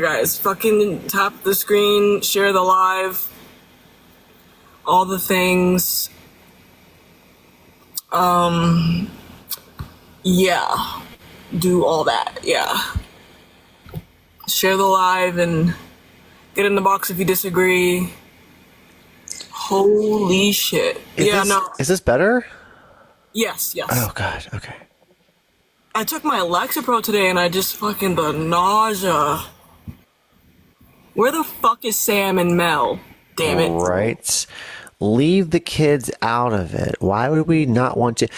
Guys, fucking tap the screen, share the live, all the things. Yeah, do all that. Yeah, share the live and get in the box if you disagree. Holy shit. Is this better? Yes. Oh god, okay. I took my Lexapro today and I just fucking the nausea. Where the fuck is Sam and Mel? Damn it. Right. Leave the kids out of it. Why would we not want to?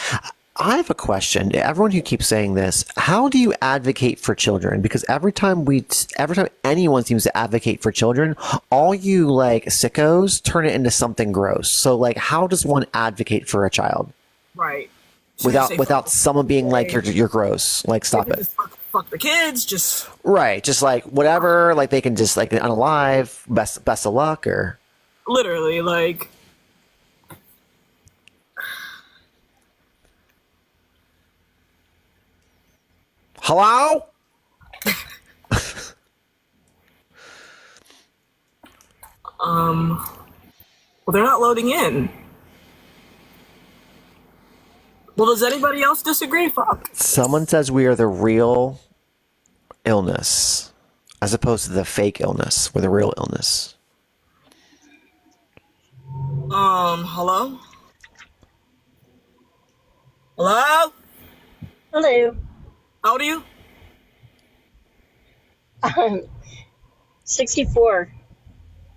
I have a question. Everyone who keeps saying this, how do you advocate for children? Because every time anyone seems to advocate for children, all you like sickos turn it into something gross. So like, how does one advocate for a child? Right. Without someone being like, you're gross. Like, stop it. Fuck the kids, just right, just like whatever, like they can just like unalive, best of luck, or literally like hello. Well, they're not loading in. Well, does anybody else disagree? Fuck. Someone says we are the real illness as opposed to the fake illness. We're the real illness. Hello? Hello? Hello. How old are you? 64.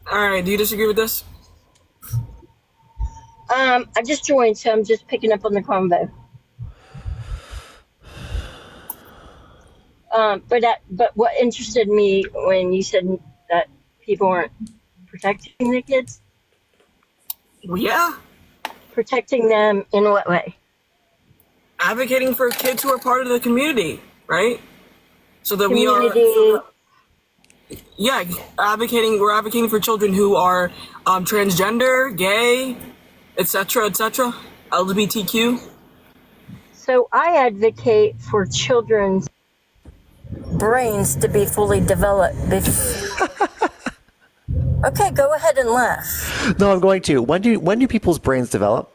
Alright, do you disagree with this? I just joined, so I'm just picking up on the convo. But what interested me when you said that people aren't protecting the kids? Well, yeah. Protecting them in what way? Advocating for kids who are part of the community, right? So that Community. we're advocating for children who are transgender, gay, etc., LGBTQ. So I advocate for children's brains to be fully developed. Okay, go ahead and laugh. No, I'm going to. When do people's brains develop?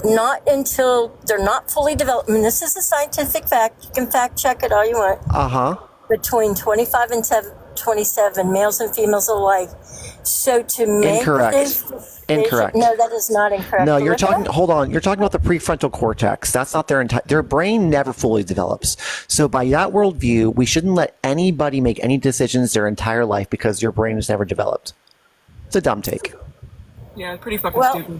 Not until they're not fully developed. I mean, this is a scientific fact. You can fact check it all you want. Between 25 and 27, males and females alike. So to make Incorrect. No, that is not incorrect. No, hold on. You're talking about the prefrontal cortex. That's not their brain never fully develops. So by that worldview, we shouldn't let anybody make any decisions their entire life because your brain is never developed. It's a dumb take. Yeah, it's pretty fucking stupid.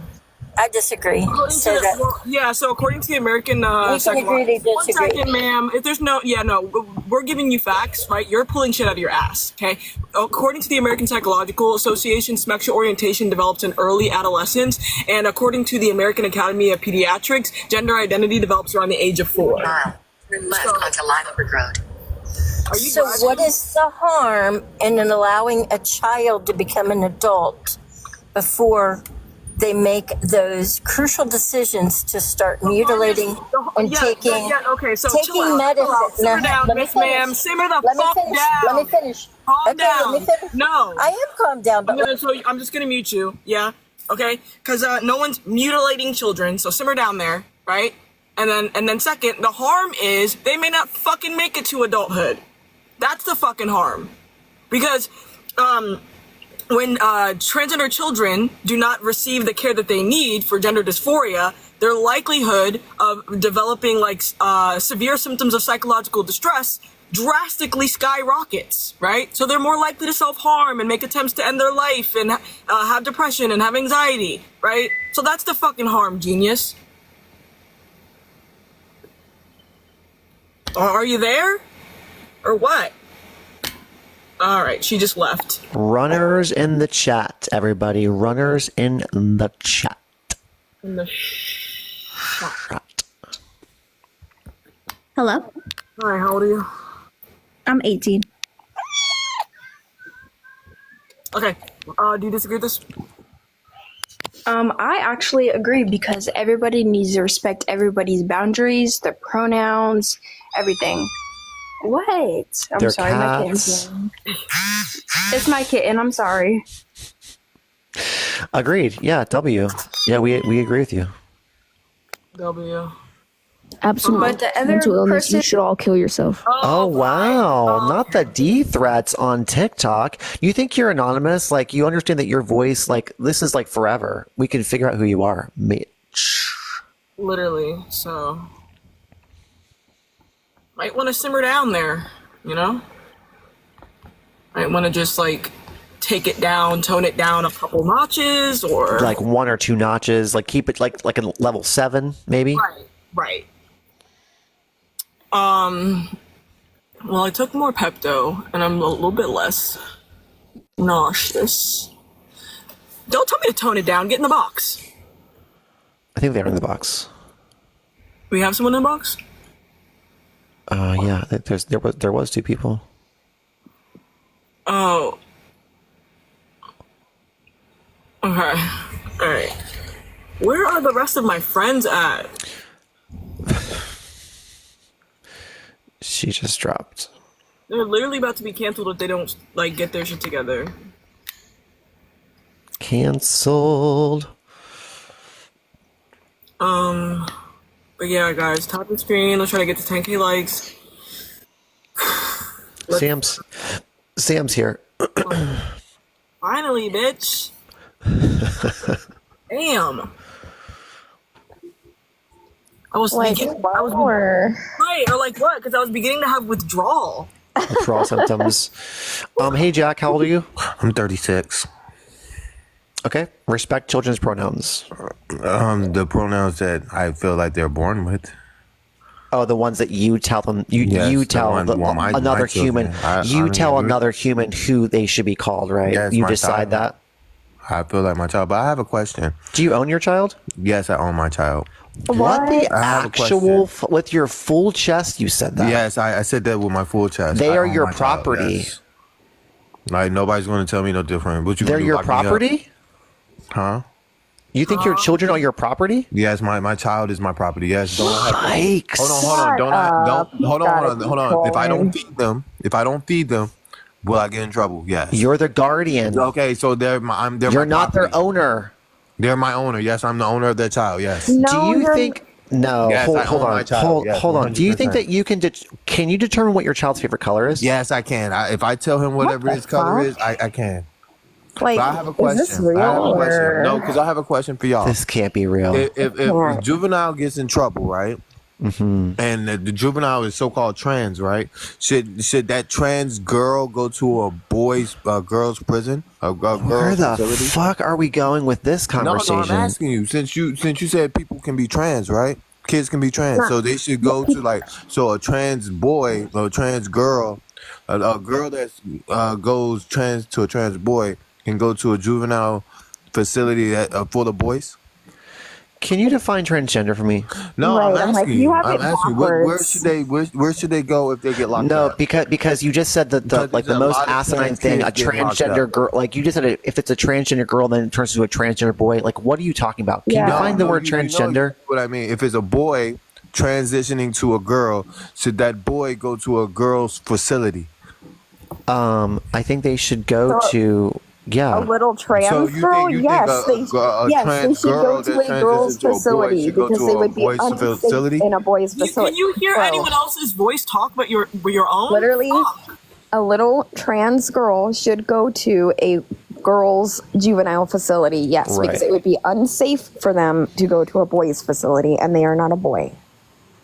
I disagree. So according to the American we can agree to disagree. 1 second, ma'am. If there's we're giving you facts, right? You're pulling shit out of your ass, okay? According to the American Psychological Association, sexual orientation develops in early adolescence, and according to the American Academy of Pediatrics, gender identity develops around the age of 4. Turn left onto Limeberg Road. So what is the harm in allowing a child to become an adult before they make those crucial decisions to start mutilating and taking medicine? Simmer down, Miss Ma'am. Simmer the fuck down. Let me finish. Calm down. Let me finish. No. I am calmed down, but I'm just gonna mute you. Yeah. Okay. Because no one's mutilating children. So simmer down there, right? And then second, the harm is they may not fucking make it to adulthood. That's the fucking harm. Because when transgender children do not receive the care that they need for gender dysphoria, their likelihood of developing severe symptoms of psychological distress drastically skyrockets, right? So they're more likely to self-harm and make attempts to end their life and have depression and have anxiety, right? So that's the fucking harm, genius. Are you there? Or what? All right, she just left. Runners in the chat, everybody. Runners in the chat. In the chat. Hello. Hi, how old are you? I'm 18. Okay. Do you disagree with this? I actually agree because everybody needs to respect everybody's boundaries, their pronouns, everything. What? I'm They're sorry, my cats. kitten's name. It's my kitten. I'm sorry. Agreed. Yeah, W. Yeah, we agree with you. W. Absolute But the other mental illness. person- You should all kill yourself. Oh wow, not the D threats on TikTok. You think you're anonymous? Like you understand that your voice, like this is like forever. We can figure out who you are. Literally. So might want to simmer down there. You know. Might want to just like take it down, tone it down a couple notches, or Like 1 or 2 notches. Like keep it like a level 7, maybe. right. Well, I took more Pepto, and I'm a little bit less nauseous. Don't tell me to tone it down. Get in the box. I think they're in the box. We have someone in the box? Yeah. There was 2 people. Oh. Okay. Alright. Where are the rest of my friends at? She just dropped. They're literally about to be canceled if they don't, like, get their shit together. Canceled. But yeah, guys, top of the screen. Let's try to get to 10K likes. Sam's here. Finally, bitch. Damn. I was thinking, right, or like what? Because I was beginning to have withdrawal. Withdrawal symptoms. Hey Jack, how old are you? I'm 36. Okay. Respect children's pronouns. The pronouns that I feel like they're born with. Oh, the ones that you tell them. Yes, you the tell one- well, my another children. human. I You don't tell agree. another human who they should be called, right? Yes, You my decide child. that. I feel like my child, but I have a question. Do you own your child? Yes, I own my child. What the I have a actual? With your full chest, you said that. Yes, I said that with my full chest. They I are own your my child, property. yes. Like nobody's going to tell me no different. What you They're gonna do, your lock me up? property. Huh? You think your children are your property? Yes, my child is my property. Yes. Don't have Yikes! hold on. Hold on. If I don't feed them, will I get in trouble? Yes. You're the guardian. Okay, so they're my You're not their property. owner. They're my owner. Yes, I'm the owner of their child. Yes. Do you think? No, Yes, I hold own my on, child. Yes, hold on. Do you think 100%. that you can? Can you determine what your child's favorite color is? Yes, I can. If I tell him whatever the his color fuck? is, I can. Like, But I have a question. is this real? I have a question. Or... No, because I have a question for y'all. This can't be real. If juvenile gets in trouble, right? Mm-hmm. And the juvenile is so-called trans, right? Should that trans girl go to a girls' prison? A Where girls' the facility? fuck are we going with this conversation? No, I'm asking you. Since you said people can be trans, right? Kids can be trans, so they should go to a trans boy or a trans girl, a girl that goes trans to a trans boy can go to a juvenile facility for the boys. Can you define transgender for me? No, Right, I'm I'm like, asking you you. have I'm it asking you. Where backwards. should they go if they get locked No, up? because you just said that Because the a most lot of asinine trans thing, a kids get locked transgender up. girl, like you just said, if it's a transgender girl, then it turns into a transgender boy. Like, what are you talking about? Can you Yeah. define the word you know transgender? what I mean. If it's a boy transitioning to a girl, should that boy go to a girl's facility? I think they should go to A little trans So you girl? think Yes, a trans they should girl go to that a girl's transitions to a boy facility should go because to they a would be boy's unsafe facility? in a boy's facility. Can you hear Bro, anyone else's voice talk but your own? Literally, Fuck. a little trans girl should go to a girls' juvenile facility. Yes, Right. because it would be unsafe for them to go to a boys' facility, and they are not a boy.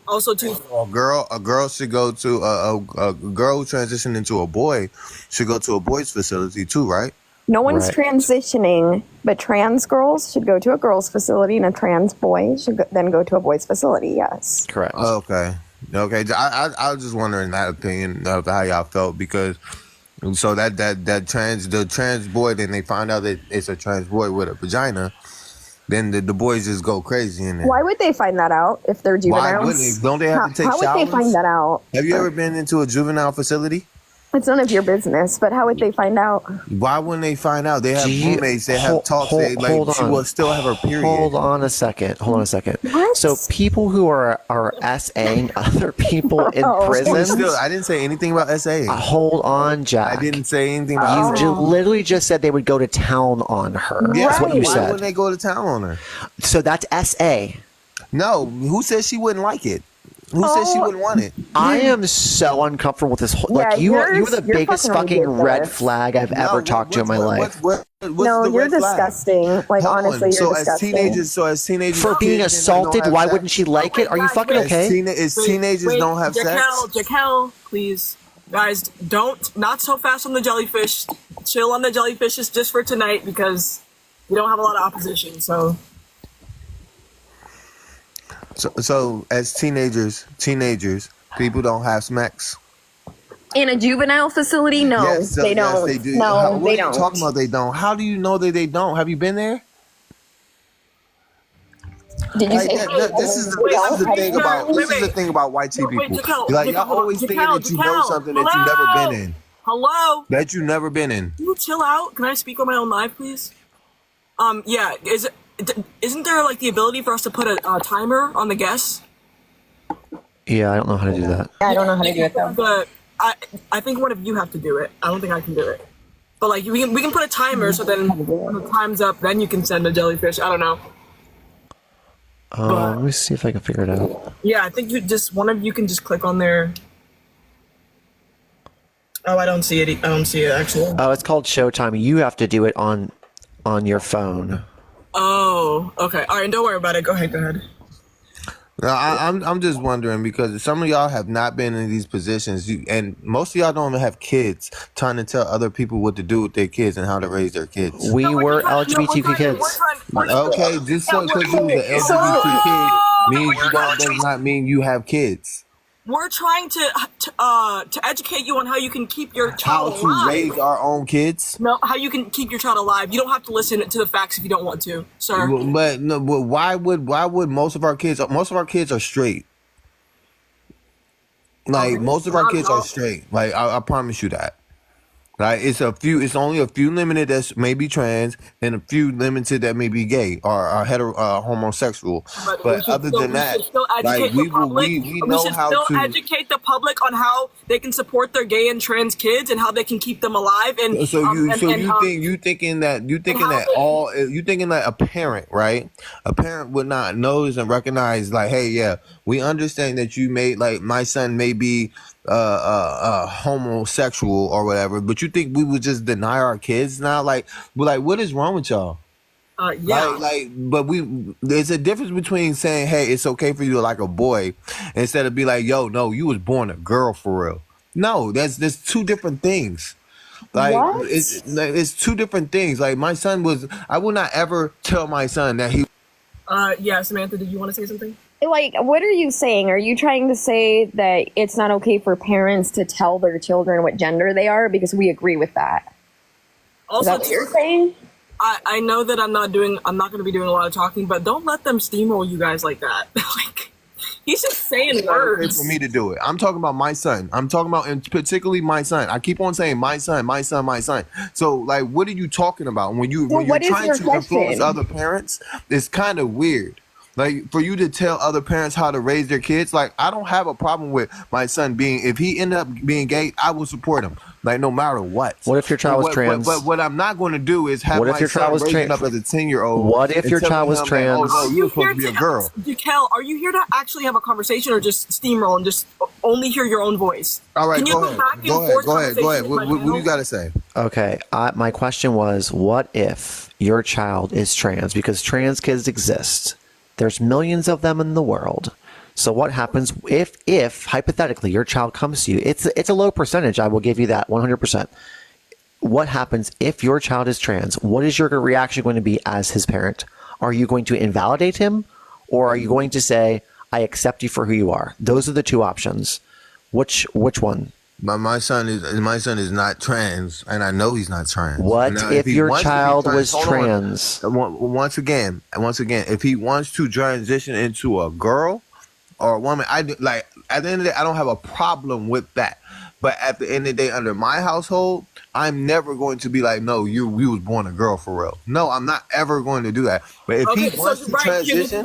Also, too, A girl should go to a girl who transitioned into a boy should go to a boys' facility too, right? No one's Right. transitioning, but trans girls should go to a girls' facility, and a trans boy should then go to a boys' facility. Yes. correct. Okay. I was just wondering that opinion of how y'all felt because so the trans boy, then they find out that it's a trans boy with a vagina, then the boys just go crazy in there. Why would they find that out if they're Why juveniles? wouldn't they? Don't they have to take How would they showers? find that out? Have you ever been into a juvenile facility? It's none of your business, but how would they find out? Why wouldn't they find out? They have roommates. They have talks. She will still have her period. Hold on a second. What? So people who are SAing other people in prison. I didn't say anything about SA. Hold on, Jack. I didn't say anything about You literally just said they would go to town on her. Yes, That's what you why said. wouldn't they go to town on her? So that's SA. No, who said she wouldn't like it? Who said she wouldn't want it? I am so uncomfortable with this whole. You're the biggest fucking red flag I've ever talked to in my life. No, you're disgusting. Like, honestly, you're disgusting. As teenagers, for being assaulted, why wouldn't she like it? Are you fucking okay? Teenagers don't have sex. Jaquel, please, guys, not so fast on the jellyfish. Chill on the jellyfishes just for tonight because we don't have a lot of opposition. So as teenagers, people don't have smacks. In a juvenile facility, no, they don't. Yes, they do. No, what they are don't. you talking about? They don't. How do you know that they don't? Have you been there? Did you say this is the thing about white tea people. Y'all always thinking that you know something that you've never been in. Hello. That you've never been in. Can you chill out? Can I speak on my own live, please? Yeah. Isn't there like the ability for us to put a timer on the guests? Yeah, I don't know how to do that. I don't know how to do it though. But I think one of you have to do it. I don't think I can do it. But like we can put a timer so then when the time's up, then you can send a jellyfish. I don't know. Let me see if I can figure it out. Yeah, I think one of you can just click on there. Oh, I don't see it. I don't see it actually. Oh, it's called Showtime. You have to do it on your phone. Oh, okay. All right, don't worry about it. Go ahead. Now, I'm just wondering because some of y'all have not been in these positions, and most of y'all don't even have kids trying to tell other people what to do with their kids and how to raise their kids. We were LGBTQ kids. Okay, just so because you was an LGBT kid means does not mean you have kids. We're trying to educate you on how you can keep your child alive. How to raise our own kids? No, how you can keep your child alive. You don't have to listen to the facts if you don't want to, sir. But why would most of our kids are straight? Like most of our kids are straight. Like I promise you that. Like it's only a few limited that may be trans and a few limited that may be gay or homosexual. But other than that, like we know how to educate the public on how they can support their gay and trans kids and how they can keep them alive. And you thinking that a parent, right? A parent would not notice and recognize like, hey, yeah, we understand that you may like my son may be homosexual or whatever, but you think we would just deny our kids now? Like what is wrong with y'all? Yeah. But there's a difference between saying, hey, it's okay for you to like a boy, instead of be like, yo, no, you was born a girl for real. No, there's two different things. Like what? It's two different things. Like my son I would not ever tell my son that he. Yeah, Samantha, did you want to say something? Like, what are you saying? Are you trying to say that it's not okay for parents to tell their children what gender they are? Because we agree with that. Also, is that what you're saying? I know that I'm not going to be doing a lot of talking, but don't let them steamroll you guys like that. Like, he's just saying words. For me to do it. I'm talking about my son. I'm talking about, and particularly my son. I keep on saying my son, my son, my son. So, like, what are you talking about when you're trying to influence other parents? It's kind of weird. Like, for you to tell other parents how to raise their kids, like, I don't have a problem with my son if he ended up being gay, I will support him, like, no matter what. What if your child was trans? But what I'm not going to do is have my son raising up as a 10-year-old. What if your child was trans? Oh, no, you're supposed to be a girl. Jaquel, are you here to actually have a conversation or just steamroll and just only hear your own voice? All right, Can you go ahead. What you got to say? Okay, my question was, what if your child is trans? Because trans kids exist. There's millions of them in the world. So what happens if hypothetically your child comes to you? It's a low percentage. I will give you that 100%. What happens if your child is trans? What is your reaction going to be as his parent? Are you going to invalidate him, or are you going to say, I accept you for who you are? Those are the two options. Which one? My son is not trans, and I know he's not trans. What now, if your child was trans? Once again, if he wants to transition into a girl or a woman, at the end of the day, I don't have a problem with that. But at the end of the day, under my household, I'm never going to be like, no, you was born a girl for real. No, I'm not ever going to do that. But if Okay, he wants to right, transition, this is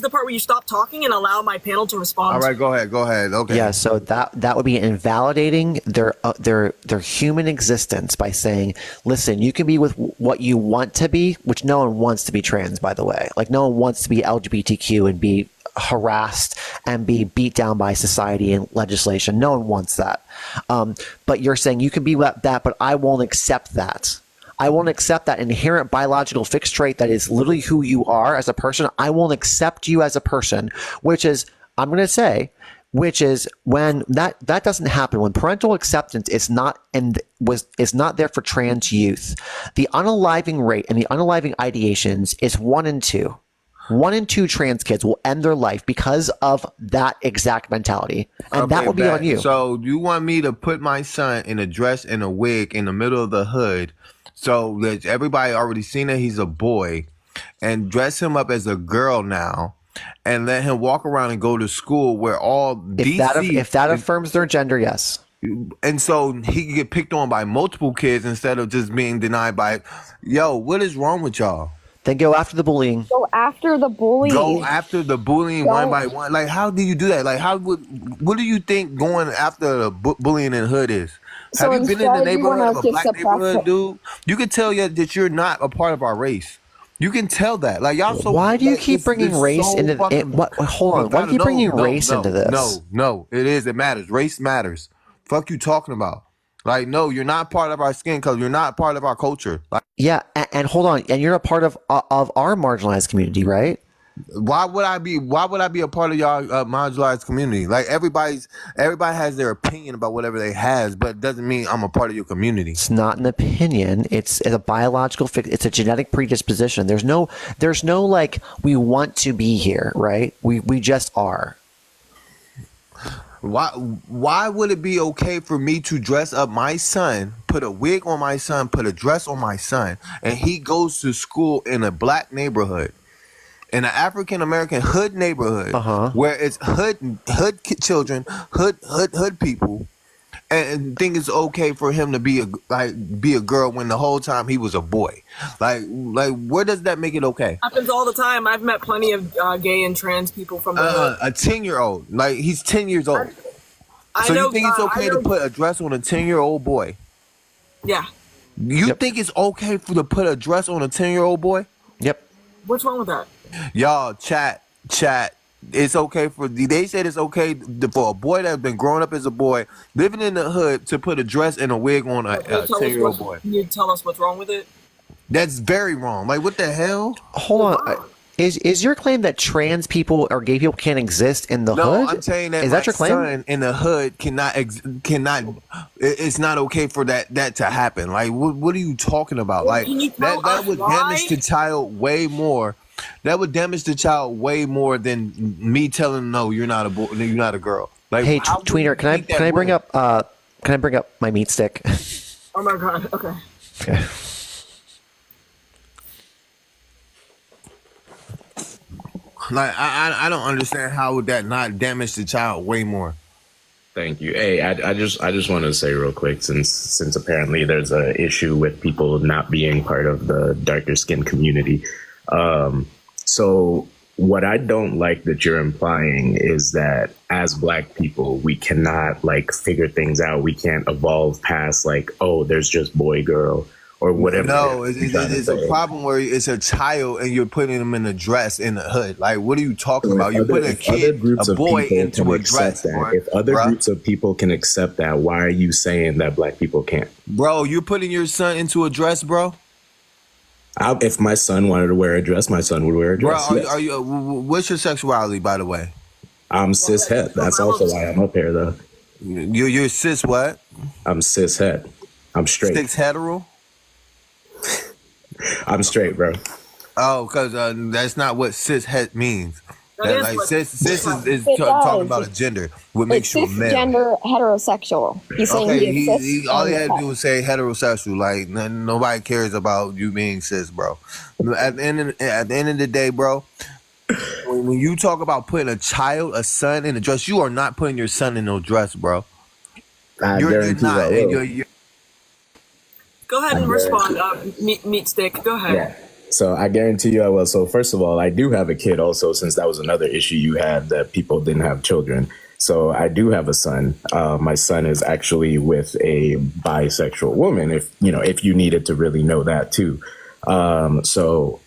the part where you stop talking and allow my panel to respond. all right, go ahead. Okay. Yeah, so that would be invalidating their human existence by saying, listen, you can be with what you want to be, which no one wants to be trans, by the way. Like no one wants to be LGBTQ and be harassed and be beat down by society and legislation. No one wants that. But you're saying you can be that, but I won't accept that. I won't accept that inherent biological fixed trait that is literally who you are as a person. I won't accept you as a person, which is, I'm going to say, which is when that doesn't happen, when parental acceptance is not there for trans youth. The unaliving rate and the unaliving ideations is 1 in 2. 1 in 2 trans kids will end their life because of that exact mentality. And that will be on you. So you want me to put my son in a dress and a wig in the middle of the hood so that everybody already seen that he's a boy and dress him up as a girl now and let him walk around and go to school where all if that affirms their gender, yes. And so he can get picked on by multiple kids instead of just being denied by, yo, what is wrong with y'all? Then go after the bullying. Go after the bullying. Go after the bullying one by one. Like, how do you do that? Like, what do you think going after the bullying in the hood is? So have you been in the neighborhood of a to black neighborhood, dude? You can tell that you're not a part of our race. You can tell that. Like, y'all so. Why do you keep bringing race into it? Hold on. Why do you keep bringing race into this? No. It is. It matters. Race matters. Fuck you talking about. Like, no, you're not part of our skin color. You're not part of our culture. Like, yeah, and hold on, and you're a part of our marginalized community, right? Why would I be a part of y'all marginalized community? Like everybody has their opinion about whatever they has, but it doesn't mean I'm a part of your community. It's not an opinion. It's a biological it's a genetic predisposition. There's no like we want to be here, right? We just are. Why would it be okay for me to dress up my son, put a wig on my son, put a dress on my son, and he goes to school in a black neighborhood, in an African American hood neighborhood, where it's hood children, hood people, and think it's okay for him to be a girl when the whole time he was a boy? Like where does that make it okay? Happens all the time. I've met plenty of gay and trans people from the a 10-year-old. Like he's 10 years old. So you think it's okay to put a dress on a 10-year-old boy? Yeah. You think it's okay to put a dress on a 10-year-old boy? Yep. What's wrong with that? Y'all, chat. It's okay they said it's okay for a boy that's been growing up as a boy, living in the hood, to put a dress and a wig on a 10-year-old boy. Can you tell us what's wrong with it? That's very wrong. Like, what the hell? Hold on. Is your claim that trans people or gay people can't exist in the hood? No, I'm saying that your claim? son in the hood cannot. It's not okay for that to happen. Like, what are you talking about? Like, that would damage the child way more. That would damage the child way more than me telling him, no, you're not a boy, you're not a girl. Like, hey, Tweener, can I bring up my meat stick? Oh my god. Okay. Like, I don't understand how would that not damage the child way more. Thank you. Hey, I just want to say real quick, since apparently there's a issue with people not being part of the darker skin community. So what I don't like that you're implying is that as Black people, we cannot like figure things out. We can't evolve past like, oh, there's just boy, girl, or whatever. No, it's a problem where it's a child and you're putting them in a dress in the hood. Like, what are you talking about? You're putting a boy into a dress. If other groups of people can accept that, why are you saying that Black people can't? Bro, you're putting your son into a dress, bro? If my son wanted to wear a dress, my son would wear a dress. Bro, are you? What's your sexuality, by the way? I'm cis het. That's also why I'm up here, though. You're cis what? I'm cis het. I'm straight. Cis hetero? I'm straight, bro. Oh, because that's not what cis het means. Cis is talking about a gender. What makes you a male? Cisgender heterosexual. He's saying he all he had to do was say heterosexual. Like nobody cares about you being cis, bro. At the end of the day, bro, when you talk about putting a son in a dress, you are not putting your son in no dress, bro. I You're guarantee not. I And will. you're Go ahead and respond. Meat stick. Go ahead. Yeah. So I guarantee you I will. So first of all, I do have a kid also, since that was another issue you had that people didn't have children. So I do have a son. My son is actually with a bisexual woman, if you needed to really know that too. So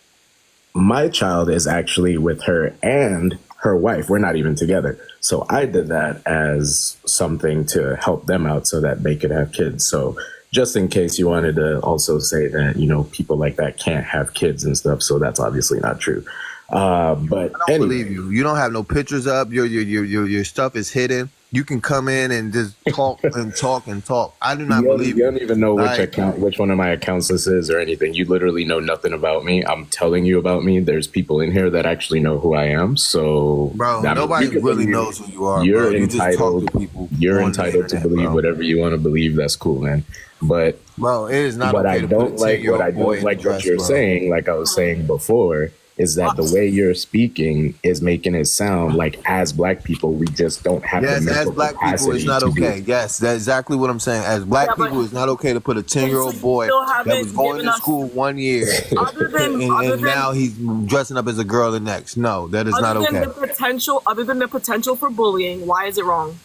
my child is actually with her and her wife. We're not even together. So I did that as something to help them out so that they could have kids. So just in case you wanted to also say that, people like that can't have kids and stuff. So that's obviously not true. But I don't anyway. believe you. You don't have no pictures up. Your stuff is hidden. You can come in and just talk and talk and talk. I do not believe You don't even know Like- which one of my accounts this is or anything. You literally know nothing about me. I'm telling you about me. There's people in here that actually know who I am. So, Bro, I mean, nobody you can really believe- knows who you are. You're bro. You just talk entitled. to people You're on the entitled to internet, believe bro. whatever you want to believe. That's cool, man. But Bro, it is not what okay I to don't put a like, 10-year-old what I boy don't in like a dress, what you're bro. saying, like I was saying before, is that the way you're speaking is making it sound like as black people we just don't have Yes, the as mental black people, it's capacity not to do okay. it. Yes, that's exactly what I'm saying. As black Yeah, but- people, it's not okay to put a 10-year-old boy Still that haven't was going given to us- school 1 year Other than, and now he's dressing up as a girl the next. No, that is not other than okay. the potential for bullying, why is it wrong?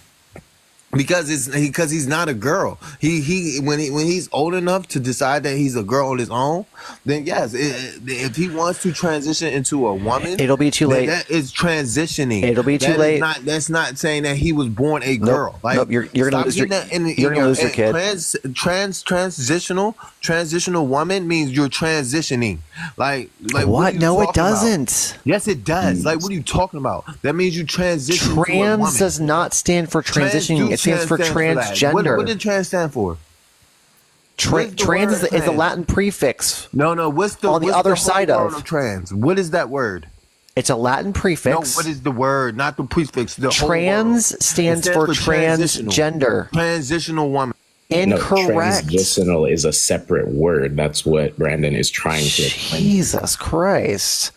Because he's not a girl. When he's old enough to decide that he's a girl on his own, then yes, if he wants to transition into a woman, It'll be too then late. That is transitioning. It'll be too That is late. That's not saying that he was born a girl. Nope, you're gonna stop lose your- getting that you're gonna lose your kid. Transitional woman means you're transitioning. Like What? are you No, it talking about? doesn't. Yes, it does. Like, what are you talking about? That means you transition to a woman. Trans does not stand for transitioning. It stands for that. transgender. What did trans stand for? What's the Trans word is a trans? Latin prefix. No. What's the On the what's other whole side word of- trans? What is that word? It's a Latin No, prefix. what is the word? Not the prefix. The whole Trans word. stands It for transitional. transgender. Transitional woman. Incorrect. No, transitional is a separate word. That's what Brandon is trying to explain. Jesus Christ.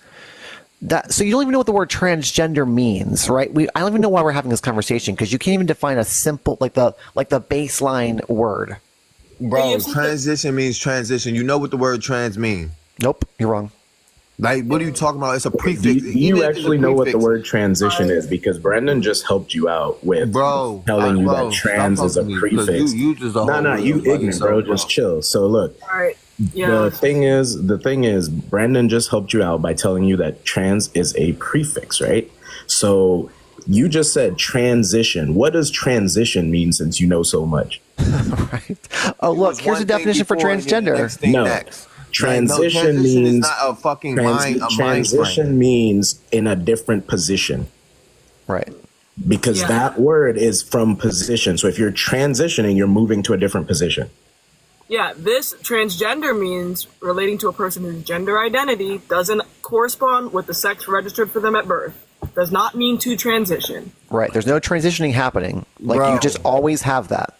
So you don't even know what the word transgender means, right? I don't even know why we're having this conversation because you can't even define a simple like the baseline word. Bro, transition means transition. You know what the word trans means. Nope, you're wrong. Like, what are you talking about? It's a Do prefix. you Even if it's a actually know what the prefix- word transition is? Because Brandon just helped you out with telling you that trans is a prefix. You just a No, whole you weirdo by ignorant, bro. yourself, Just chill. So look, All right. Yeah. the thing is, Brandon just helped you out by telling you that trans is a prefix, right? So you just said transition. What does transition mean since you know so much? Right. Oh, look, here's a definition for transgender. No. Transition means is not a fucking mind. A mind transition frame. means in a different position. Right. Because Yeah. that word is from position. So if you're transitioning, you're moving to a different position. Yeah, this transgender means relating to a person whose gender identity doesn't correspond with the sex registered for them at birth. Does not mean to transition. Right. There's no transitioning happening. Like Bro. you just always have that.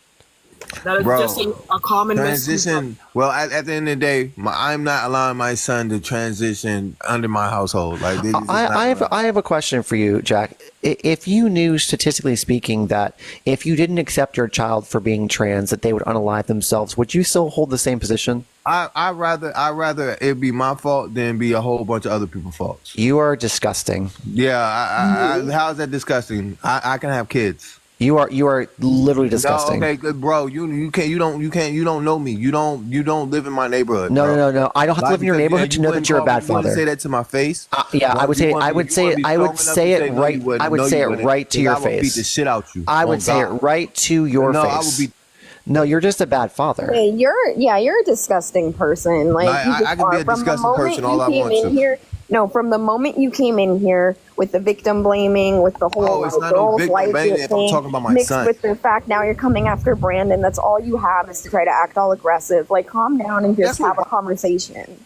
That is Bro, just a common Transition. Well, at the end of the day, I'm not allowing my son to transition under my household. Like, they just not I allowed. have a question for you, Jack. If you knew, statistically speaking, that if you didn't accept your child for being trans, that they would unalive themselves, would you still hold the same position? I rather it be my fault than be a whole bunch of other people's faults. You are disgusting. Yeah, how's that disgusting? I can have kids. You are literally disgusting. No, okay, good, bro. You don't know me. You don't live in my neighborhood. No, bro. no. I don't have to live in your Because, neighborhood to know that you're a bad You wouldn't say father. that to my face. Yeah, I would say You I would say wanna be I would strong say enough to it no, right. you wouldn't. I would No, say you it wouldn't. right to 'Cause your I would beat the face. shit out you. I On would say it God. right to your No, face. I would be. No, you're just a bad father. Hey, you're a disgusting person. Like I- you I just can be are. a From the disgusting moment person you all I came want in to. here. No, from the moment you came in here with the victim blaming, with the whole Oh, it's not no girls victim like blaming it if I'm thing, talking about my mixed son. with the fact now you're coming after Brandon. That's all you have is to try to act all aggressive. Like, calm down and just That's what- have a conversation.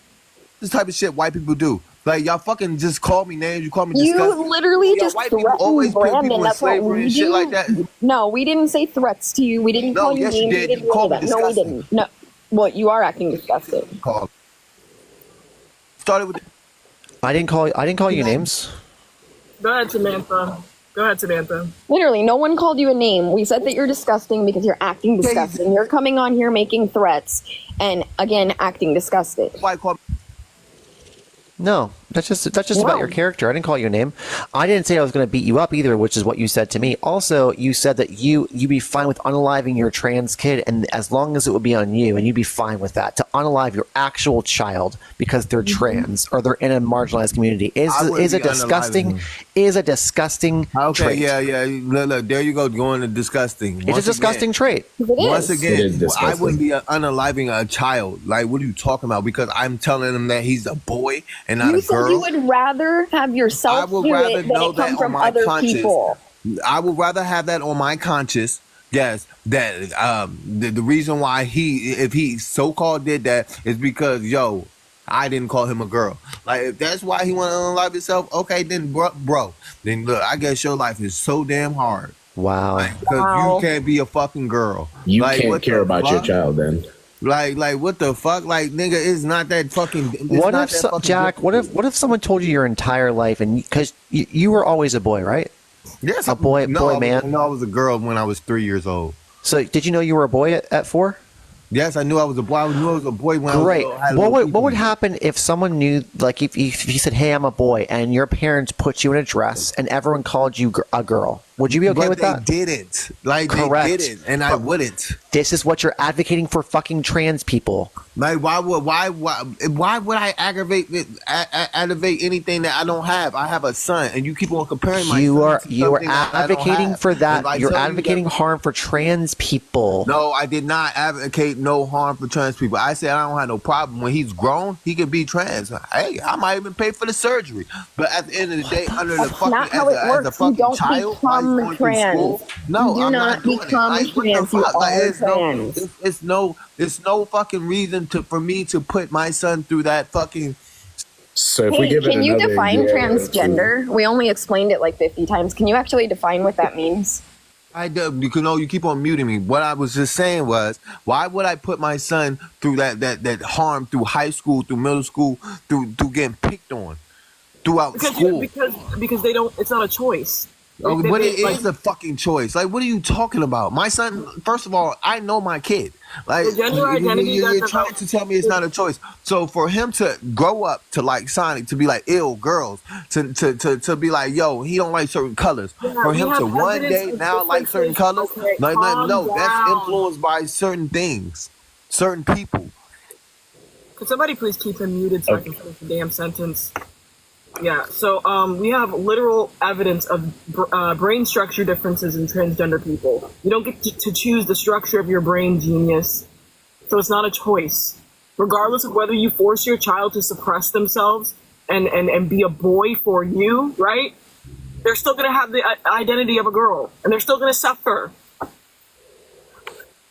This type of shit white people do. Like, y'all fucking just call me names. You call me You disgusting. literally Y'all just white people threatened always put Brandon. people in That's what slavery we and do. shit like that. No, we didn't say threats to you. We didn't No, call you yes, you names. did. We didn't You called do me that. No, we disgusting. didn't. No. Well, you are acting disgusting. Call. Started with. I didn't call you names. Go ahead, Samantha. Go ahead, Samantha. Literally, no one called you a name. We said that you're disgusting because you're acting disgusting. You're coming on here making threats and, again, acting disgusted. No, that's just about your character. I didn't call you a name. I didn't say I was going to beat you up either, which is what you said to me. Also, you said that you'd be fine with unaliving your trans kid, and as long as it would be on you, and you'd be fine with that, to unalive your actual child because they're trans or they're in a marginalized community is a disgusting Okay, trait. yeah. Look, there you go, going to disgusting. It's a disgusting trait. Once It again, is disgusting. I wouldn't be unaliving a child. Like, what are you talking about? Because I'm telling him that he's a boy and not You a said girl. you would rather have yourself I would do rather it than know it come that from on my other conscience. people. I would rather have that on my conscience. Yes, that the reason why if he so-called did that is because I didn't call him a girl. Like, if that's why he want to unalive himself, okay, then bro, then look, I guess your life is so damn hard. Wow. Because you can't be a fucking girl. You Like, can't what care the about your fuck? child then. Like what the fuck? Like, nigga, it's not that fucking. What if Jack? What if someone told you your entire life, and because you were always a boy, right? Yes, A boy, man. No, I was a girl when I was 3 years old. So did you know you were a boy at 4? Yes, I knew I was a boy. I knew I was a boy when Great. I was had What little would teeth. happen if someone knew, like, if you said, "Hey, I'm a boy," and your parents put you in a dress, and everyone called you a girl? Would you be okay But with that? they didn't. Like, Correct. they didn't, and I wouldn't. This is what you're advocating for, fucking trans people. Like, why would I aggravate anything that I don't have? I have a son, and you keep on comparing my You son are to something that I don't advocating have. for that. If I You're tell you advocating that- harm for trans people. No, I did not advocate no harm for trans people. I said I don't have no problem. When he's grown, he can be trans. Hey, I might even pay for the surgery. But at the end of the day, under the fucking not how it as a works. You fucking don't child, while he's become going through trans. school, no, You do I'm not not doing it. become Like, what the trans. You fuck? Like, are it's trans. it's no fucking reason for me to put my son through that fucking. So if we Hey, give it can you another define year or transgender? We only explained it like 50 times. Can you actually define what that means? I do, because you keep on muting me. What I was just saying was, why would I put my son through that harm through high school, through middle school, through getting picked on throughout school? Because they don't. It's not a choice. But it Like, is a fucking choice. Like, what are you talking about? My son, first of all, I know my kid. Like, The gender identity you're doesn't trying help. to tell me it's not a choice. So for him to grow up to like Sonic, to be like ill girls, to be like, yo, he don't like certain colors. For we him have to one evidence day of now like certain colors, differences. Okay, like calm no, that's down. influenced by certain things, certain people. Could somebody please keep him muted so I can finish the damn sentence? Yeah, so we have literal evidence of brain structure differences in transgender people. You don't get to choose the structure of your brain, genius. So it's not a choice. Regardless of whether you force your child to suppress themselves and be a boy for you, right? They're still going to have the identity of a girl, and they're still going to suffer.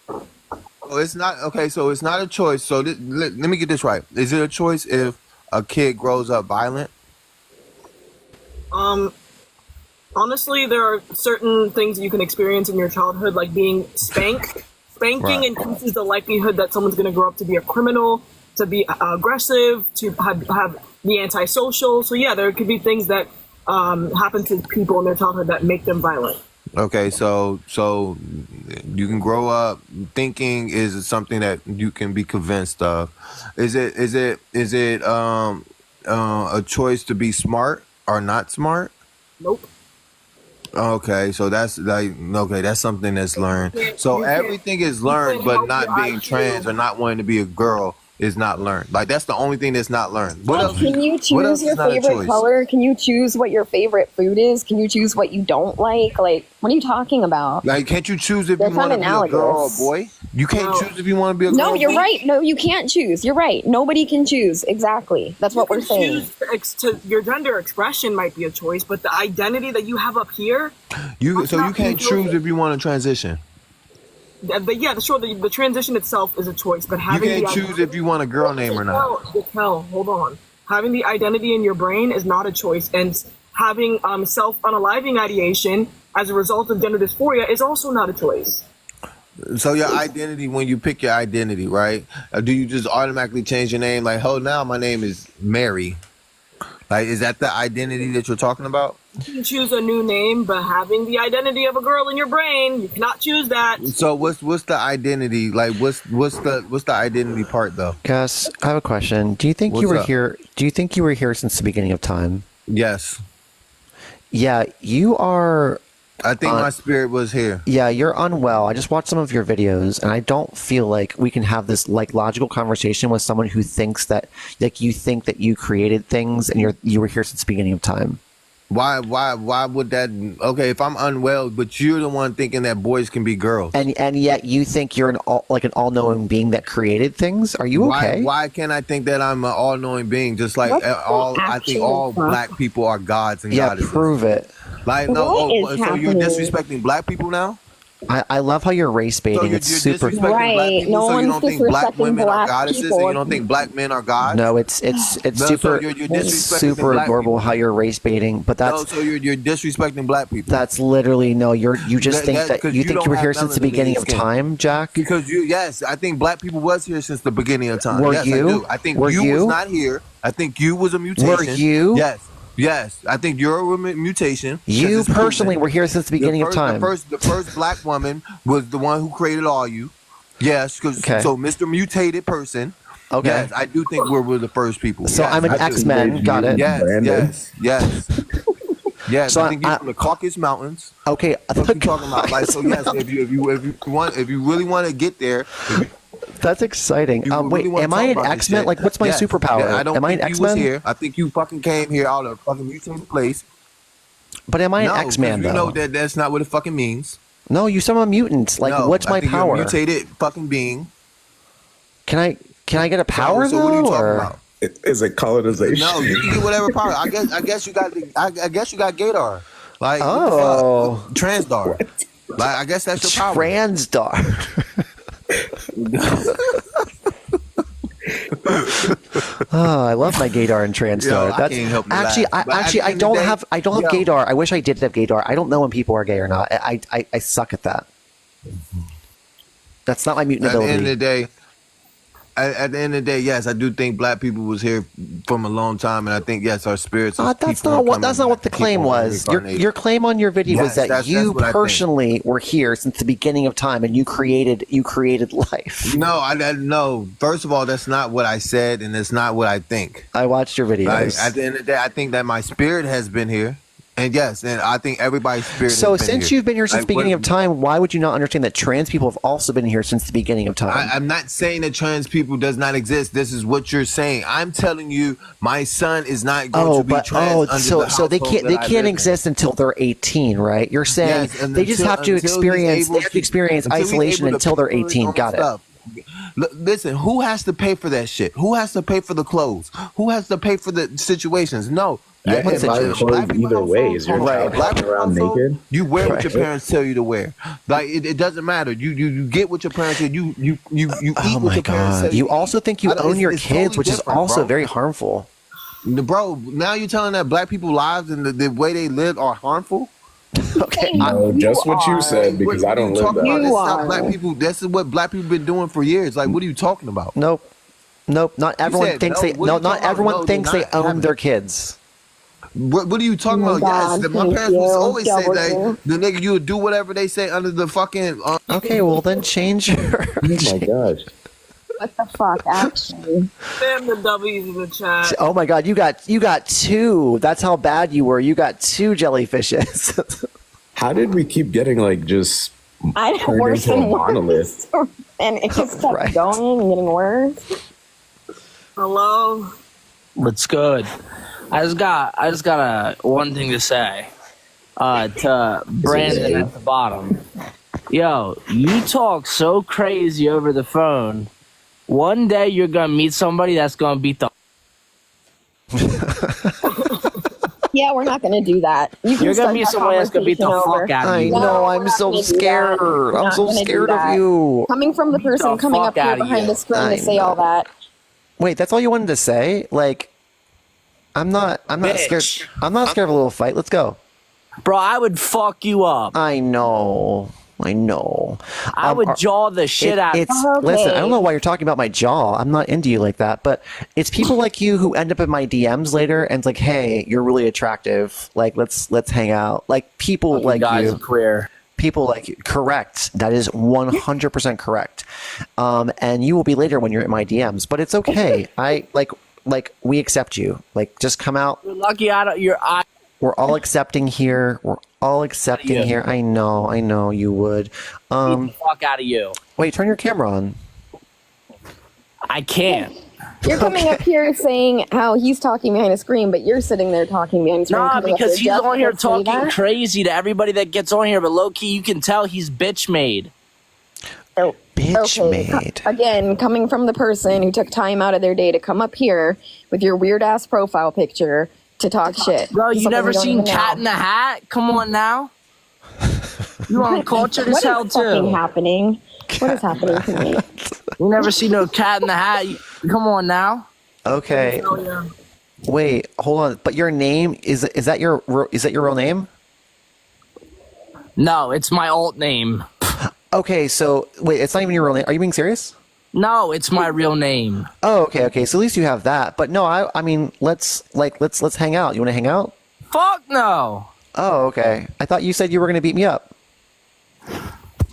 Oh, it's not okay. So it's not a choice. So let me get this right. Is it a choice if a kid grows up violent? Honestly, there are certain things you can experience in your childhood, like being spanked. Spanking Right. increases the likelihood that someone's going to grow up to be a criminal, to be aggressive, to have be antisocial. So yeah, there could be things that happen to people in their childhood that make them violent. Okay, so you can grow up thinking is something that you can be convinced of. Is it a choice to be smart or not smart? Nope. Okay, so that's something that's learned. So you can't- everything is you learned, can't but help not your being IQ. trans or not wanting to be a girl is not learned. Like, that's the only thing that's not learned. What else? Can you What else choose is your not a favorite choice? color? Can you choose what your favorite food is? Can you choose what you don't like? Like, what are you talking about? Like, can't you choose if That's you want to not be a girl or a analogous. boy? You can't No. choose if you want to be a girl. No, or a you're boy? right. No, you can't choose. You're right. Nobody can choose. Exactly. That's what we're You can saying. choose to your gender expression might be a choice, but the identity that you have up here, You That's so you not can't being choose if you want to transition. the transition itself is a choice, but You having can't the choose if you want a girl name or not. Raquel, hold on. Having the identity in your brain is not a choice, and having self-unaliving ideation as a result of gender dysphoria is also not a choice. So your identity, when you pick your identity, right? Do you just automatically change your name? Like, oh, now my name is Mary. Like, is that the identity that you're talking about? You can choose a new name, but having the identity of a girl in your brain, you cannot choose that. So what's the identity? Like what's the identity part though? Gus, I have a question. Do you think you What's were up? here? Do you think you were here since the beginning of time? Yes. Yeah, you are. I think my spirit was here. Yeah, you're unwell. I just watched some of your videos, and I don't feel like we can have this like logical conversation with someone who thinks that like you think that you created things and you were here since the beginning of time. Why would that? Okay, if I'm unwell, but you're the one thinking that boys can be girls, And yet you think you're an all-knowing being that created things. Are you okay? Why can't I think that I'm an all-knowing being? Just like I think all black people are gods and Yeah, goddesses. prove it. Like What is so you're happening? disrespecting black people now? I love how you're race baiting. So you're It's super. disrespecting black Right, people, no so you one's don't think black disrespecting women are black goddesses, people. and you don't think black men are gods? No, it's No, super. so you're It's disrespecting super black adorable people. how you're race baiting, but No, that's so you're disrespecting black people. that's literally no. You just think that 'cause you think don't you were have here since the melanin in beginning your of skin. time, Jack. Because yes, I think black people was here since the beginning of time. Were Yes, you? I do. I think Were you you? was not here. I think you was a mutation. Were you? Yes. I think you're a mutation. 'cause You it's personally proven. were here since the beginning of time. The first black woman was the one who created all you. Yes, because Okay. so Mr. Mutated person. Okay. Yes, I do think we're the first people. So Yes, I'm an I do. X-Men. Got it. Yes, Brandon. yes. So I think you're I- from the Caucasus Mountains. Okay. What you talking about? Like, so yes, if you really want to get there, That's exciting. you Wait, really wanna am I talk an about this X-Men? shit. Like, what's my Yes. superpower? Yeah, I don't am I an think you was X-Men? here. I think you fucking came here out of a fucking mutated place. But am I an No, X-Man 'cause though? you know that that's not what it fucking means. No, you said I'm a mutant. Like, No, what's I my think you're a power? mutated fucking being. Can I get a power So what are you though? talking Or about? Is it colonization? No, you can get whatever power. I guess you got Gator. Like Oh. what the fuck? Transdar. Like I guess that's your power. Transdar? Oh, I love my Gaydar and Transdar. Yo, I That's can't help but actually, laugh. But at the I end of don't the day, have yo. Gaydar. I wish I did have Gaydar. I don't know when people are gay or not. I suck at that. That's not my mutant At the ability. end of the day, at the end of the day, yes, I do think black people was here from a long time, and I think yes, our spirits. That's not what the claim was. Your claim on your video was Yes, that you that's what I think. personally were here since the beginning of time and you created life. No, no. First of all, that's not what I said, and it's not what I think. I watched your videos. Like, at the end of the day, I think that my spirit has been here, and yes, and I think everybody's spirit. So has been since here. you've been here since Like, the beginning what- of time, why would you not understand that trans people have also been here since the beginning of time? I'm not saying that trans people does not exist. This is what you're saying. I'm telling you, my son is not going to be trans. under the so they household can't that I live in. exist until they're 18, right? You're saying Yes, and they just have to until he's able experience until he's isolation able to until they're pay for his 18. own Got it. stuff. Listen, who has to pay for that shit? Who has to pay for the clothes? Who has to pay for the situations? No. Yeah, Black and buy people clothes either household- way. Is your Right. child Black walking people around household, naked? you wear what Right. your parents tell you to wear. Like it doesn't matter. You get what your parents say. You eat Oh what my your parents God! say. You also think you I don't- own your it's kids, totally which is different, also bro. very harmful. Bro, now you're telling that black people's lives and the way they live are harmful? Okay, No, just what you are. said, because What I are don't you live talking about? that. This is You how are. black people. This is what black people been doing for years. Like, what are you talking about? nope. Not everyone said thinks no. they. What are No, you not talking about? everyone No, thinks they're they not own having their it. kids. What are you talking Oh my about? God, Yes, my thank parents was you. always say Double that you. the nigga you would do whatever they say under the fucking. Okay, well then change your. Oh my gosh. What the fuck, actually? Spam the W's in the chat. Oh my God! You got two. That's how bad you were. You got two jellyfishes. How did we keep getting like just I turned worse into a than monolith? worse. And it just kept Right. going and getting worse. Hello? What's good? I just got one thing to say to Brandon at the bottom. Yo, you talk so crazy over the phone. One day you're gonna meet somebody that's gonna beat the. Yeah, we're not going to do that. You can You're start gonna meet that somebody that's gonna beat the conversation fuck over. out of I you. No, know. we're I'm not so gonna do that. scared. We're I'm not so gonna do scared of that. you. Coming from the person the coming up fuck here outta behind you. the screen I to say all know. that. Wait, that's all you wanted to say? Like, I'm not scared. I'm not scared of a little fight. Let's go. Bro, I would fuck you up. I know. I know. I would jaw the shit out. It's listen. I don't know why you're talking about my jaw. I'm not into you like that. But it's people like you who end up in my DMs later and it's like, hey, you're really attractive. Like let's hang out. Like people like guys you. Are queer. People like you. Correct. That is 100% correct. And you will be later when you're in my DMs. But it's okay. I like we accept you. Like just come out. You're lucky out of your eye. We're all accepting here. We're all accepting here. I know you would. Get the fuck out of you. Wait, turn your camera on. I can't. You're coming up here saying how he's talking behind a screen, but you're sitting there talking behind a screen. Nah, because he's on here talking that. crazy to everybody that gets on here, but low key, you can tell he's bitch made. Oh, bitch made. Again, coming from the person who took time out of their day to come up here with your weird ass profile picture to talk shit. Bro, you never seen Cat in the Hat? Come on now. You on culture as hell too. What is fucking happening? What is happening to me? You never seen no Cat in the Hat? Come on now. Okay. Wait, hold on. But your name is that your real name? No, it's my alt name. Okay, so wait, it's not even your real name. Are you being serious? No, it's my real name. Oh, okay. So at least you have that. But no, I mean, let's hang out. You want to hang out? Fuck no. Oh, okay. I thought you said you were going to beat me up.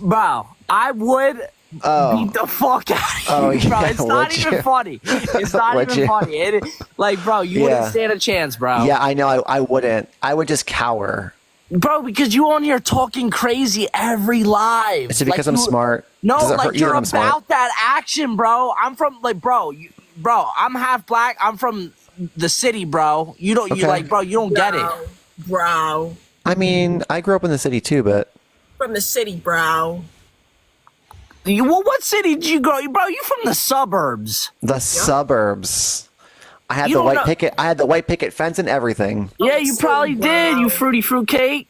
Bro, I would beat the fuck out of you, bro. It's not even funny. It's not even funny. Like, bro, you wouldn't stand a chance, bro. Yeah, I know. I wouldn't. I would just cower. Bro, because you on here talking crazy every live. Is it because I'm smart? No, Does it hurt like you you're that I'm smart? about that action, bro. I'm from bro, I'm half black. I'm from the city, bro. You don't you don't get it. Bro. I mean, I grew up in the city too, but From the city, bro. Well, what city did you grow? Bro, you from the suburbs. The suburbs. I had the white picket. I had the white picket fence and everything. Yeah, you probably did. You fruity fruit cake.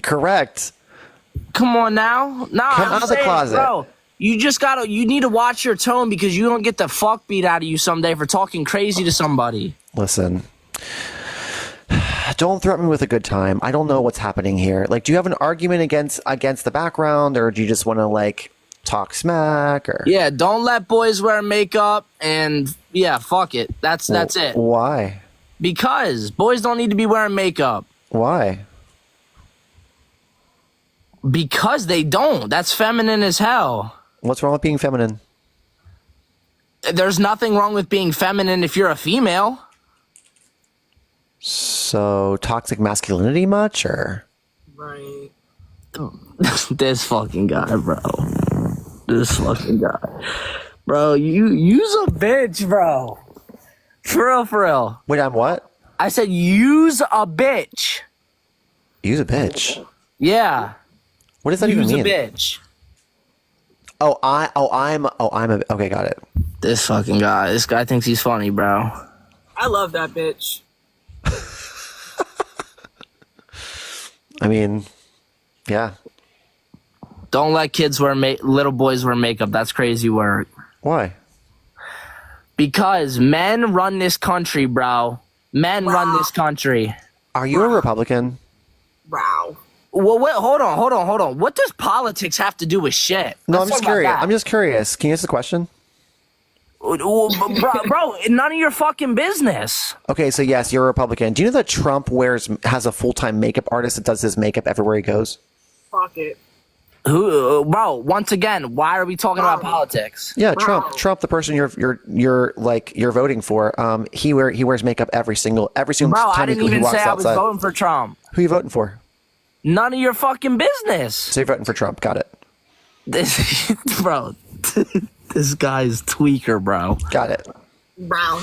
Correct. Come on now. Nah, Come out of the closet, bro. You just gotta. You need to watch your tone because you don't get the fuck beat out of you someday for talking crazy to somebody. Listen. Don't threaten me with a good time. I don't know what's happening here. Like, do you have an argument against the background, or do you just want to like talk smack? Or Yeah, don't let boys wear makeup, and yeah, fuck it. That's it. Why? Because boys don't need to be wearing makeup. Why? Because they don't. That's feminine as hell. What's wrong with being feminine? There's nothing wrong with being feminine if you're a female. So toxic masculinity much, or? Right. This fucking guy, bro. This fucking guy. Bro, you's a bitch, bro. For real. Wait, I'm what? I said use a bitch. Use a bitch. Yeah. What does that even mean? Use a bitch. Okay, got it. This fucking guy. This guy thinks he's funny, bro. I love that bitch. I mean, yeah. Don't let kids little boys wear makeup. That's crazy work. Why? Because men run this country, bro. Men run this country. Are you a Republican? Wow. Well, wait, hold on. What does politics have to do with shit? No, Let's I'm just talk about curious. that. I'm just curious. Can you answer the question? Bro, none of your fucking business. Okay, so yes, you're a Republican. Do you know that Trump has a full-time makeup artist that does his makeup everywhere he goes? Fuck it. Bro, once again, why are we talking about politics? Yeah, Trump, the person you're voting for. He wears makeup every single Bro, time I didn't he even walks say I was outside. voting for Trump. Who are you voting for? None of your fucking business. So you're voting for Trump. Got it. Bro, this guy's tweaker, bro. Got it. Wow.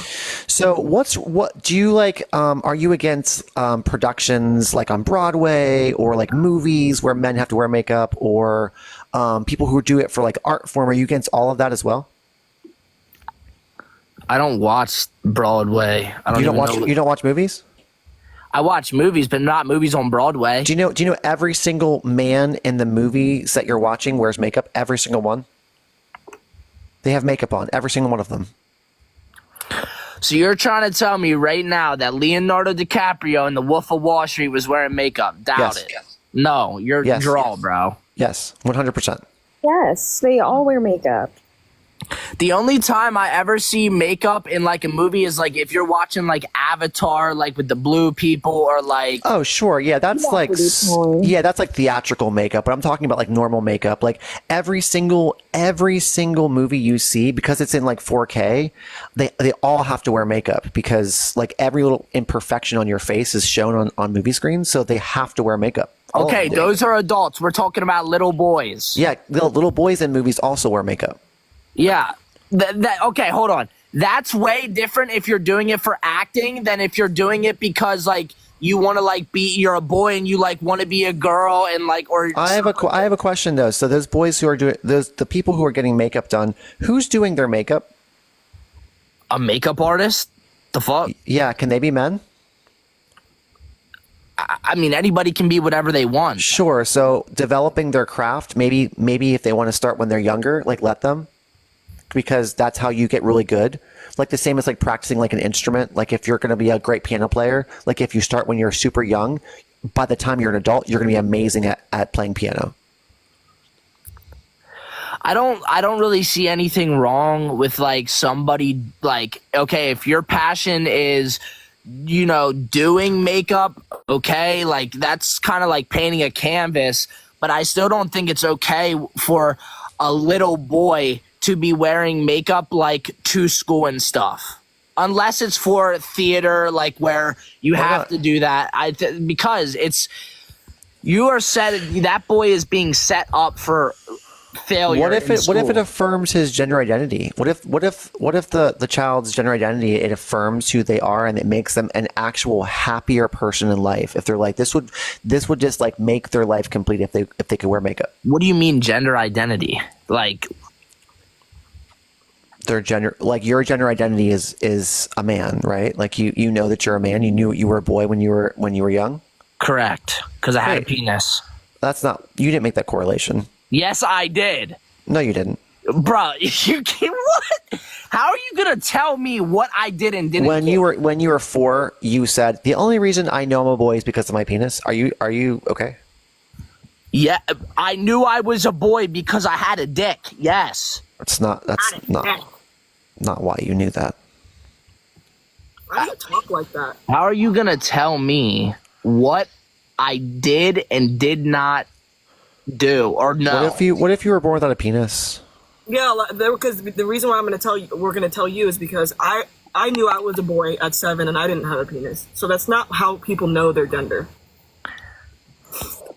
So what do you like? Are you against productions like on Broadway or like movies where men have to wear makeup, or people who do it for like art form? Are you against all of that as well? I don't watch Broadway. You don't watch movies? I watch movies, but not movies on Broadway. Do you know every single man in the movies that you're watching wears makeup? Every single one. They have makeup on. Every single one of them. So you're trying to tell me right now that Leonardo DiCaprio in The Wolf of Wall Street was wearing makeup? Doubt it. No, you're all, bro. Yes, 100%. Yes, they all wear makeup. The only time I ever see makeup in like a movie is like if you're watching like Avatar, like with the blue people, or like Oh, sure. Yeah, that's like that's like theatrical makeup, but I'm talking about like normal makeup. Like every single movie you see, because it's in like 4K, they all have to wear makeup because like every little imperfection on your face is shown on movie screens, so they have to wear makeup. All of okay, them do. those are adults. We're talking about little boys. Yeah, little boys in movies also wear makeup. Yeah. Okay, hold on. That's way different if you're doing it for acting than if you're doing it because like you want to like you're a boy and you like want to be a girl and like or I have a question though. So those boys who are doing the people who are getting makeup done, who's doing their makeup? A makeup artist? The fuck? Yeah, can they be men? I mean, anybody can be whatever they want. Sure. So developing their craft, maybe if they want to start when they're younger, like let them, because that's how you get really good. Like the same as like practicing like an instrument. Like if you're going to be a great piano player, like if you start when you're super young, by the time you're an adult, you're going to be amazing at playing piano. I don't really see anything wrong with like somebody like, okay, if your passion is, you know, doing makeup, okay, like that's kind of like painting a canvas, but I still don't think it's okay for a little boy to be wearing makeup like to school and stuff. Unless it's for theater, like where you have to do that. Because it's you are that boy is being set up for failure. What if it affirms his gender identity? What if the child's gender identity, it affirms who they are and it makes them an actual happier person in life? If they're like this would just like make their life complete if they could wear makeup. What do you mean gender identity? Like their gender, like your gender identity is a man, right? Like you know that you're a man. You knew you were a boy when you were young. Correct, because I had a penis. That's not. You didn't make that correlation. Yes, I did. No, you didn't. Bro, you can't, what? How are you gonna tell me what I did and didn't? When you were 4, you said the only reason I know I'm a boy is because of my penis. Are you okay? Yeah, I knew I was a boy because I had a dick. Yes. That's not why you knew that. Why do you talk like that? How are you gonna tell me what I did and did not do or no? What if you were born without a penis? Yeah, because the reason why we're gonna tell you is because I knew I was a boy at 7 and I didn't have a penis. So that's not how people know their gender.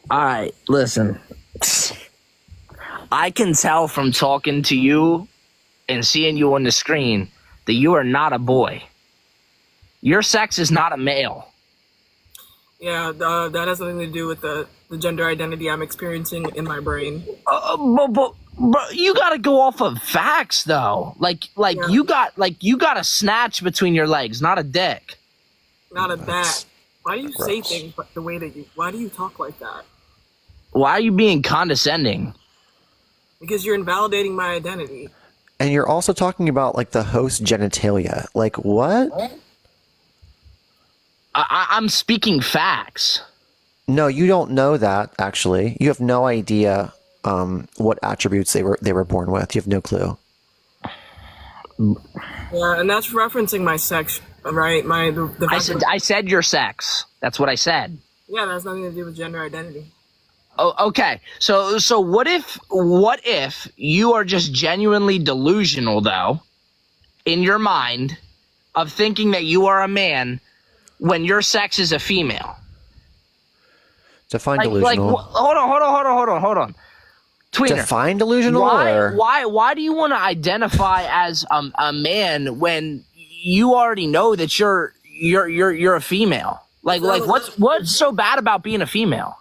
All right, listen. I can tell from talking to you and seeing you on the screen that you are not a boy. Your sex is not a male. Yeah, that has nothing to do with the gender identity I'm experiencing in my brain. But you gotta go off of facts though. Yeah. you got a snatch between your legs, not a dick. Not a bat. Why do you say things the way that you? Why do you talk like that? Why are you being condescending? Because you're invalidating my identity. And you're also talking about like the host genitalia. Like what? I'm speaking facts. No, you don't know that actually. You have no idea what attributes they were born with. You have no clue. Yeah, and that's referencing my sex, right? I said your sex. That's what I said. Yeah, that has nothing to do with gender identity. Oh, okay. So what if you are just genuinely delusional though, in your mind, of thinking that you are a man when your sex is a female? Define delusional. Hold on. Tweener, define delusional. Why do you want to identify as a man when you already know that you're a female? Like what's so bad about being a female?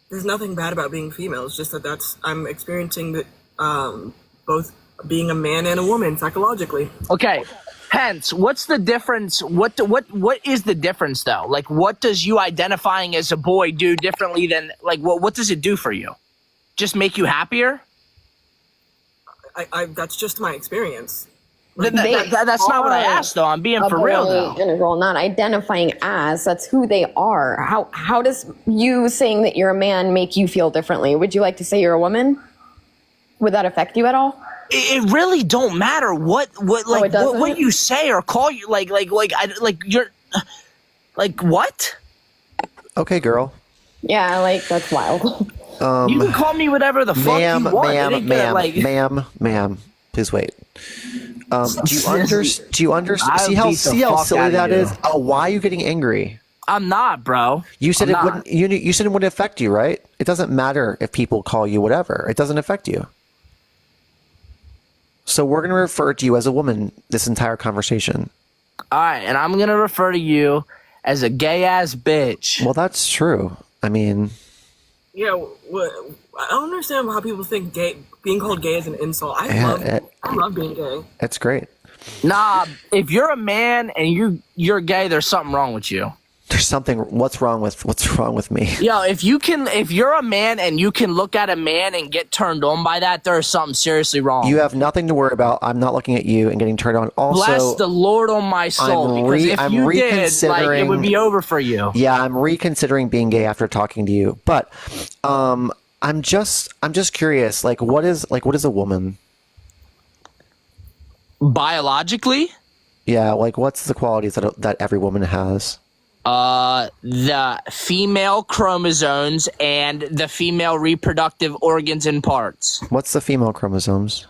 There's nothing bad about being female. It's just that I'm experiencing both being a man and a woman psychologically. Okay. Hence, what's the difference? What is the difference though? Like, what does you identifying as a boy do differently than like what does it do for you? Just make you happier? I that's just my experience. That's not what I asked, though. I'm being for real, though. General, not identifying as. That's who they are. How does you saying that you're a man make you feel differently? Would you like to say you're a woman? Would that affect you at all? It really don't matter what you say or call you you're like what? Okay, girl. Yeah, like that's wild. You can call me whatever the fuck you want. Ma'am, please wait. Do you understand? See how silly that is? Oh, why are you getting angry? I'm not, bro. You said it wouldn't. You said it wouldn't affect you, right? It doesn't matter if people call you whatever. It doesn't affect you. So we're going to refer to you as a woman this entire conversation. All right, and I'm going to refer to you as a gay-ass bitch. Well, that's true. I mean... Yeah, I don't understand how people think being called gay is an insult. I love being gay. It's great. Nah, if you're a man and you're gay, there's something wrong with you. There's something. What's wrong with me? Yo, if you're a man and you can look at a man and get turned on by that, there's something seriously wrong. You have nothing to worry about. I'm not looking at you and getting turned on. Also, bless the Lord on my soul, because if you did, like, it would be over for you. Yeah, I'm reconsidering being gay after talking to you. But I'm just curious. Like, what is a woman? Biologically? Yeah, like what's the qualities that every woman has? The female chromosomes and the female reproductive organs and parts. What's the female chromosomes?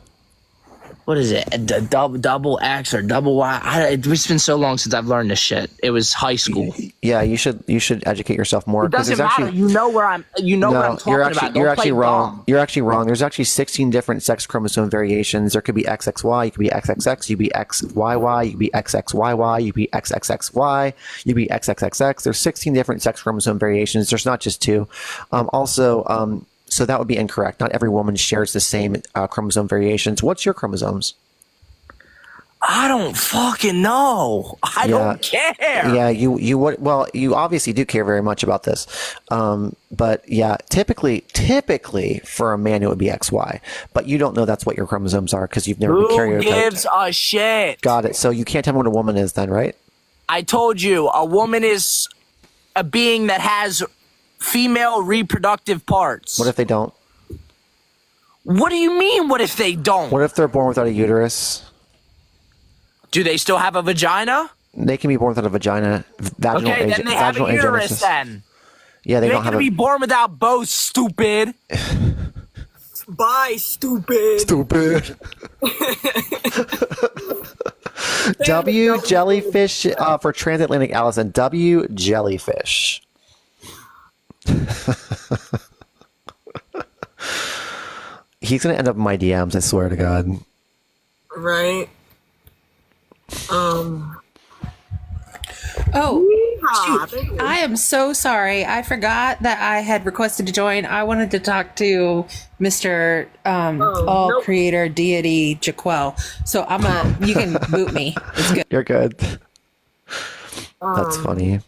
What is it? Double X or double Y? It's been so long since I've learned this shit. It was high school. Yeah, you should educate yourself more. It doesn't matter. You know what I'm talking about. You're actually wrong. You're actually wrong. There's actually 16 different sex chromosome variations. There could be XXY, you could be XXX, you could be XYY, you could be XXYY, you could be XXXY, you could be XXXX. There's 16 different sex chromosome variations. There's not just two. So that would be incorrect. Not every woman shares the same chromosome variations. What's your chromosomes? I don't fucking know. I don't care. Yeah, you obviously do care very much about this. But yeah, typically for a man it would be XY. But you don't know that's what your chromosomes are because you've never been karyotyped. Who gives a shit? Got it. So you can't tell me what a woman is then, right? I told you, a woman is a being that has female reproductive parts. What if they don't? What do you mean, what if they don't? What if they're born without a uterus? Do they still have a vagina? They can be born without a vagina. Then they have a uterus then. Yeah, they don't have to be born without both, stupid. Bye, stupid. Stupid. W jellyfish for transatlantic Allison. W jellyfish. He's gonna end up in my DMs, I swear to God. Right. Shoot. I am so sorry. I forgot that I had requested to join. I wanted to talk to Mr. Creator Deity Jaquel. So you can boot me. It's good. You're good. That's funny.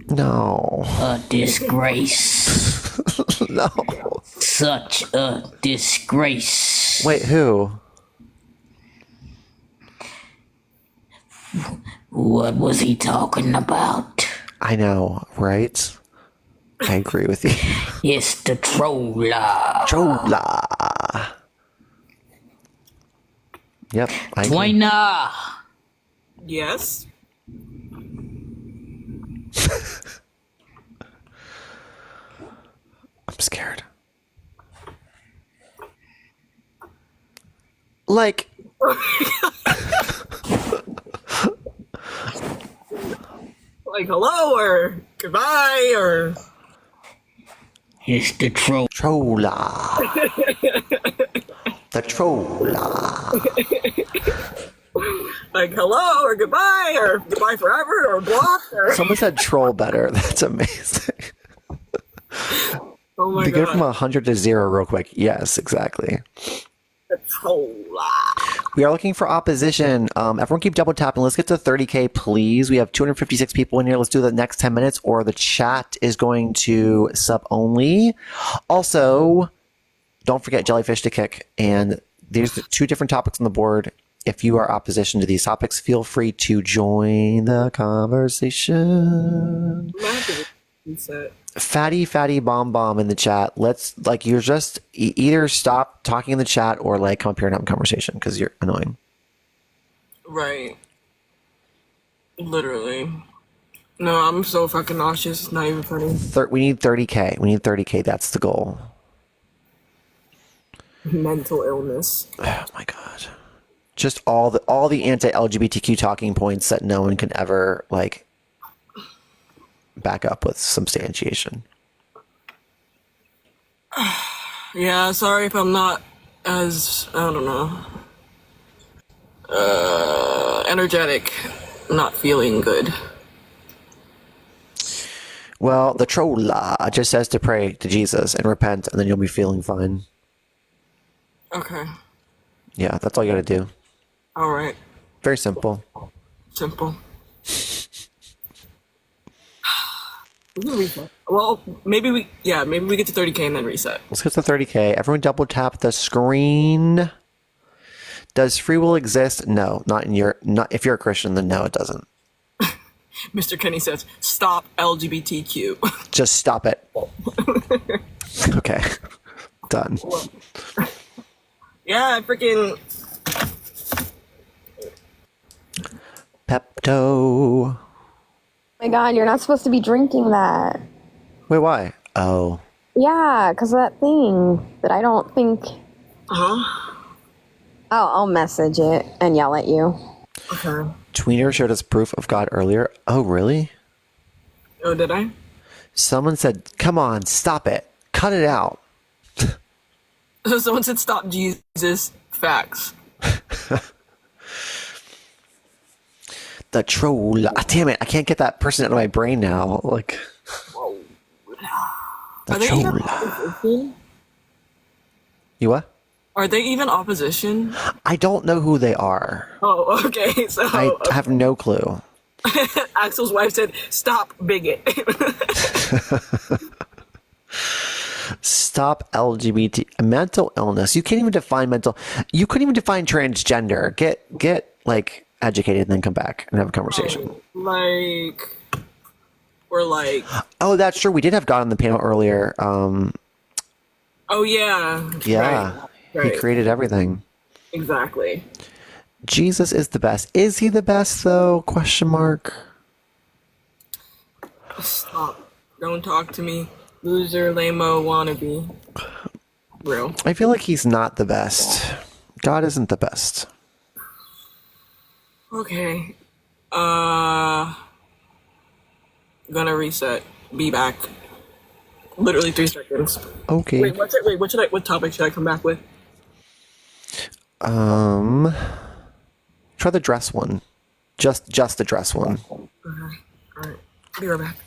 No. A disgrace. No. Such a disgrace. Wait, who? What was he talking about? I know, right? I agree with you. It's the troller. Troller. Yep. Tweener. Yes. I'm scared. Like. Like hello or goodbye or. It's the troller. The troller. Like hello or goodbye forever or block or. Someone said troll better. That's amazing. Oh my God. Go from God. 100 to 0 real quick. Yes, exactly. The troll. We are looking for opposition. Everyone keep double tapping. Let's get to 30K, please. We have 256 people in here. Let's do the next 10 minutes or the chat is going to sub only. Also, don't forget jellyfish to kick. And there's 2 different topics on the board. If you are opposition to these topics, feel free to join the conversation. Fatty bomb in the chat. Let's you're just either stop talking in the chat or come up here and have a conversation because you're annoying. Right. Literally. No, I'm so fucking nauseous. It's not even funny. We need 30K. We need 30K. That's the goal. Mental illness. Oh my god. Just all the anti-LGBTQ talking points that no one can ever back up with substantiation. Yeah, sorry if I'm not as, I don't know, energetic, not feeling good. Well, the troll just says to pray to Jesus and repent, and then you'll be feeling fine. Okay. Yeah, that's all you gotta do. All right. Very simple. Simple. Well, maybe we get to 30K and then reset. Let's get to 30K. Everyone double tap the screen. Does free will exist? No, not if you're a Christian, then no, it doesn't. Mr. Kenny says, stop LGBTQ. Just stop it. Okay. Done. Yeah, freaking Pepto. Oh my god, you're not supposed to be drinking that. Wait, why? Oh. Yeah, because of that thing that I don't think... Huh? I'll message it and yell at you. Okay. Tweener showed us proof of God earlier. Oh, really? Oh, did I? Someone said, come on, stop it. Cut it out. Someone said, stop Jesus. Facts. The troll. Ah, damn it. I can't get that person out of my brain now. The Are they troll. even opposition? You what? Are they even opposition? I don't know who they are. Oh, okay. So I have no clue. Axel's wife said, stop bigot. Stop LGBT mental illness. You can't even define mental. You couldn't even define transgender. Get educated and then come back and have a conversation. We're Oh, that's true. We did have God on the panel earlier. Oh yeah. Yeah. Right. He created everything. Exactly. Jesus is the best. Is he the best though? Question mark. Stop. Don't talk to me. Loser, lame-o, wannabe. Real. I feel like he's not the best. God isn't the best. Okay. Gonna reset. Be back. Literally 3 seconds. Okay. Wait, what topic should I come back with? Try the dress one. Just the dress one. Okay. Alright. Be right back.